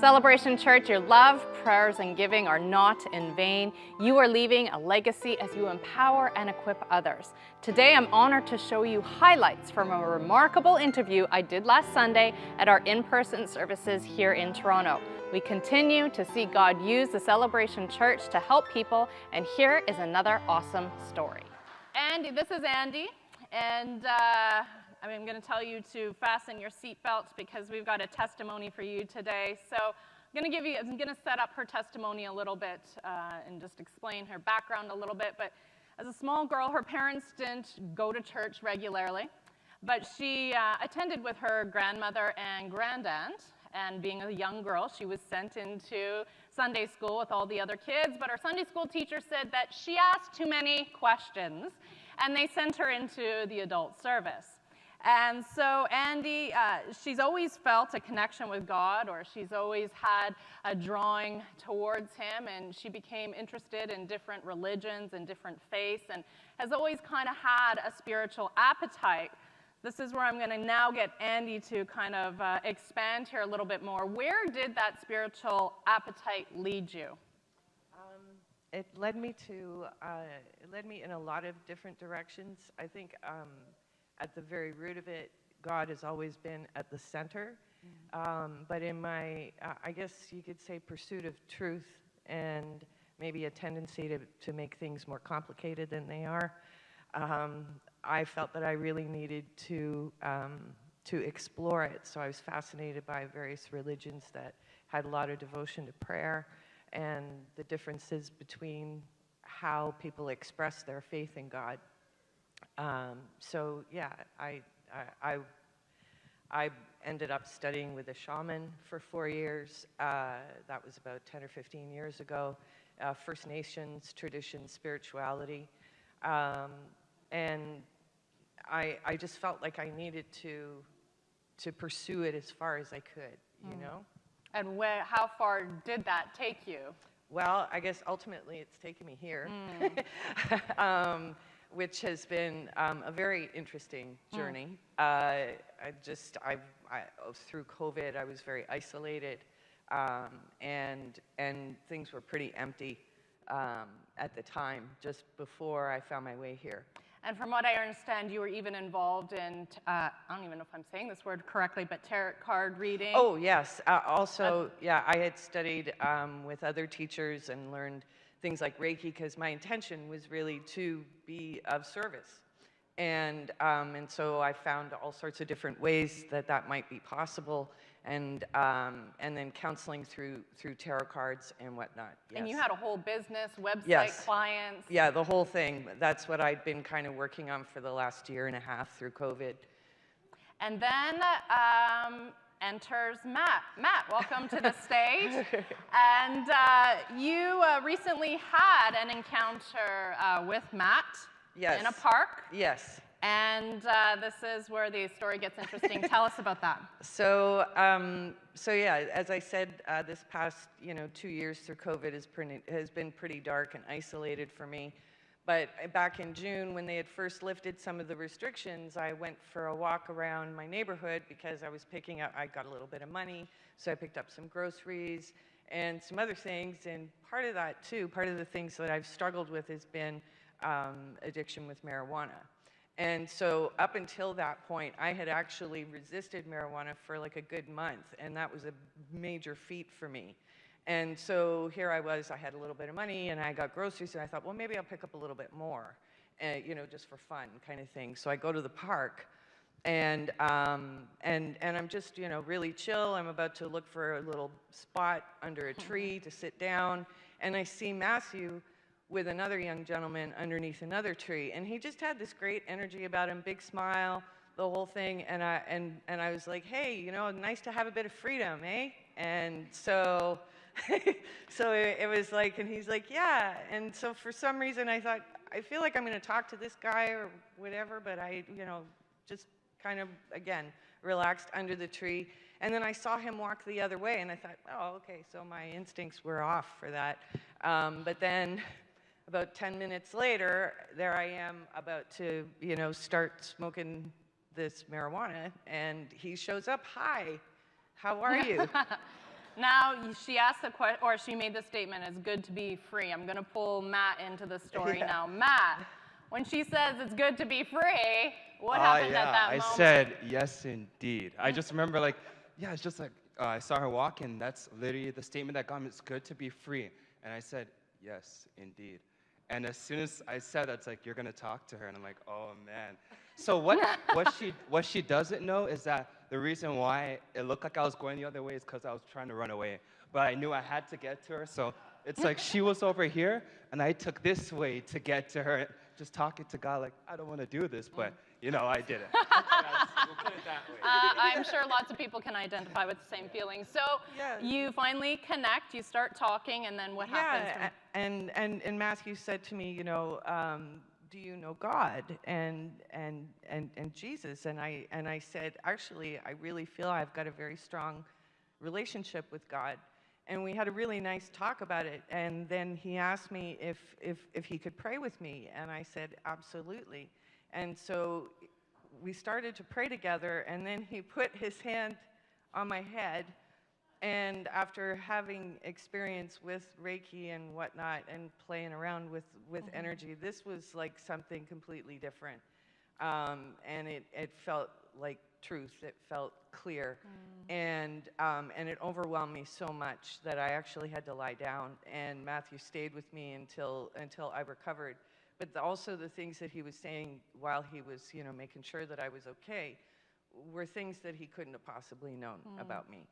Celebration Church, your love, prayers, and giving are not in vain. You are leaving a legacy as you empower and equip others. Today, I'm honored to show you highlights from a remarkable interview I did last Sunday at our in-person services here in Toronto. We continue to see God use the Celebration Church to help people, and here is another awesome story. Andy, this is Andy, and I'm going to tell you to fasten your seatbelts because we've got a testimony for you today. So I'm going to set up her testimony a little bit and just explain her background a little bit. But as a small girl, her parents didn't go to church regularly, but she attended with her grandmother and granddaunt. And being a young girl, she was sent into Sunday school with all the other kids, but her Sunday school teacher said that she asked too many questions, and they sent her into the adult service. And so Andy, she's always felt a connection with God, or she's always had a drawing towards him, and she became interested in different religions and different faiths, and has always kind of had a spiritual appetite. This is where I'm going to now get Andy to kind of expand here a little bit more. Where did that spiritual appetite lead you? It led me in a lot of different directions. I think at the very root of it, God has always been at the center. But in my, I guess you could say, pursuit of truth and maybe a tendency to make things more complicated than they are, I felt that I really needed to explore it. So I was fascinated by various religions that had a lot of devotion to prayer and the differences between how people express their faith in God. So yeah, I ended up studying with a shaman for 4 years. That was about 10 or 15 years ago. First Nations tradition, spirituality. And I just felt like I needed to pursue it as far as I could, you know? And how far did that take you? Well, I guess ultimately it's taken me here, which has been a very interesting journey. Through COVID, I was very isolated, and things were pretty empty at the time, just before I found my way here. And from what I understand, you were even involved in, I don't even know if I'm saying this word correctly, but tarot card reading. Oh, yes. Also, yeah, I had studied with other teachers and learned things like Reiki, because my intention was really to be of service. And so I found all sorts of different ways that might be possible, and then counseling through tarot cards and whatnot. Yes. And you had a whole business, website, yes. clients. Yeah, the whole thing. That's what I'd been kind of working on for the last year and a half through COVID. And then enters Matt. Matt, welcome to the stage. And you recently had an encounter with Matt. Yes. In a park. Yes. And this is where the story gets interesting. Tell us about that. So yeah, as I said, this past 2 years through COVID has been pretty dark and isolated for me. But back in June, when they had first lifted some of the restrictions, I went for a walk around my neighborhood because I got a little bit of money, so I picked up some groceries and some other things. And part of the things that I've struggled with has been addiction with marijuana. And so up until that point, I had actually resisted marijuana for like a good month, and that was a major feat for me. And so here I was, I had a little bit of money, and I got groceries, and I thought, well, maybe I'll pick up a little bit more, just for fun kind of thing. So I go to the park, and I'm just, really chill. I'm about to look for a little spot under a tree to sit down, and I see Matthew with another young gentleman underneath another tree, and he just had this great energy about him, big smile, the whole thing, and I was like, hey, nice to have a bit of freedom, eh? And so it was like, and he's like, yeah. And so for some reason I thought, I feel like I'm going to talk to this guy or whatever, but I just kind of, again, relaxed under the tree. And then I saw him walk the other way, and I thought, oh, okay, so my instincts were off for that. But then about 10 minutes later, there I am about to, start smoking this marijuana, and he shows up. Hi, how are you? Now, she asked the question, or she made the statement, it's good to be free. I'm going to pull Matt into the story now. Matt, when she says it's good to be free, what happened at that moment? I said, yes, indeed. I just remember, like, it's just like, I saw her walk, and that's literally the statement that got me, it's good to be free. And I said, yes, indeed. And as soon as I said that, it's like, you're going to talk to her. And I'm like, oh, man. So what she doesn't know is that the reason why it looked like I was going the other way is because I was trying to run away. But I knew I had to get to her. So it's like she was over here, and I took this way to get to her, just talking to God like, I don't want to do this, but, you know, I did it. We'll put it that way. I'm sure lots of people can identify with the same feelings. So you finally connect, you start talking, and then what happens? And Matthew said to me, you know, do you know God and Jesus? And I said, actually, I really feel I've got a very strong relationship with God. And we had a really nice talk about it. And then he asked me if he could pray with me. And I said, absolutely. And so we started to pray together. And then he put his hand on my head. And after having experience with Reiki and whatnot and playing around with energy, this was like something completely different. And it felt like truth. It felt clear. And it overwhelmed me so much that I actually had to lie down. And Matthew stayed with me until I recovered. But also the things that he was saying while he was, you know, making sure that I was okay were things that he couldn't have possibly known about me.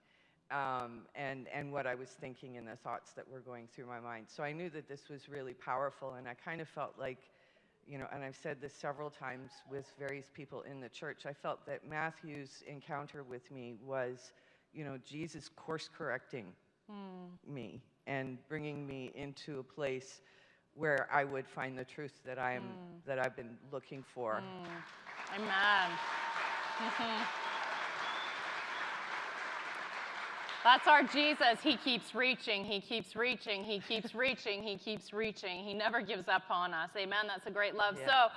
And what I was thinking and the thoughts that were going through my mind. So I knew that this was really powerful, and I kind of felt like, you know, and I've said this several times with various people in the church, I felt that Matthew's encounter with me was, you know, Jesus course-correcting me and bringing me into a place where I would find the truth that that I've been looking for. Amen. That's our Jesus. He keeps reaching, he keeps reaching, he keeps reaching, he keeps reaching. He never gives up on us. Amen. That's a great love. Yeah.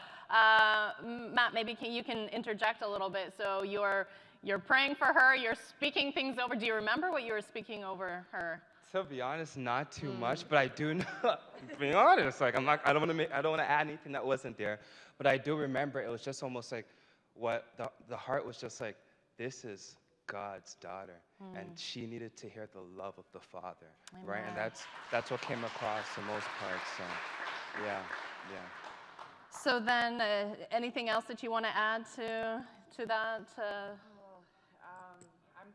So, Matt, maybe you can interject a little bit. So you're praying for her, you're speaking things over. Do you remember what you were speaking over her? To be honest, not too much, but I do know, being honest, like I don't want to add anything that wasn't there, but I do remember it was just almost like what the heart was just like, this is God's daughter, and she needed to hear the love of the Father, right? And that's what came across the most part. So, yeah. So then, anything else that you want to add to that?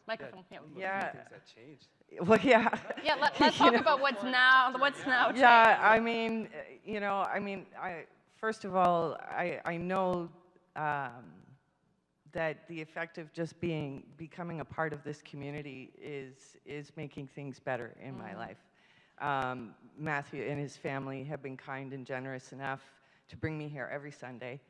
Microphone. Yeah. Things that changed. Well, yeah. Yeah. Let's talk about what's now changed. Yeah. I mean, you know, first of all, I know. That the effect of just becoming a part of this community is making things better in my life. Matthew and his family have been kind and generous enough to bring me here every Sunday,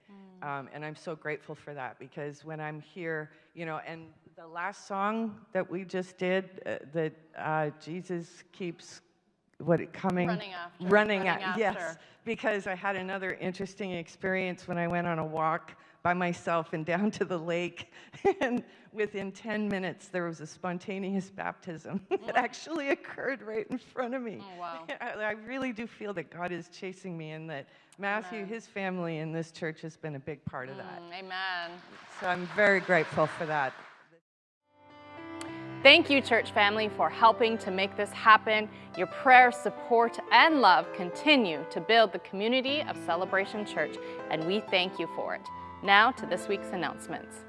and I'm so grateful for that, because when I'm here, you know, and the last song that we just did, that Jesus keeps running after. Yes, because I had another interesting experience when I went on a walk by myself and down to the lake, and within 10 minutes there was a spontaneous baptism that actually occurred right in front of me. Oh, wow. I really do feel that God is chasing me, and that Matthew, his family in this church has been a big part of that. Amen. So I'm very grateful for that. Thank you, church family, for helping to make this happen. Your prayer, support, and love continue to build the community of Celebration Church, and we thank you for it. Now to this week's announcements.